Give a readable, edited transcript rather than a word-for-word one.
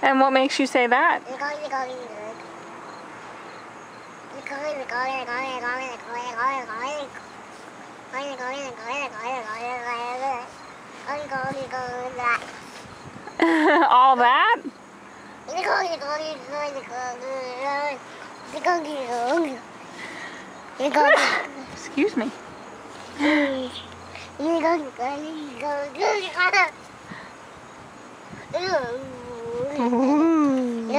And what makes you say that? All that? Excuse me. Ooh.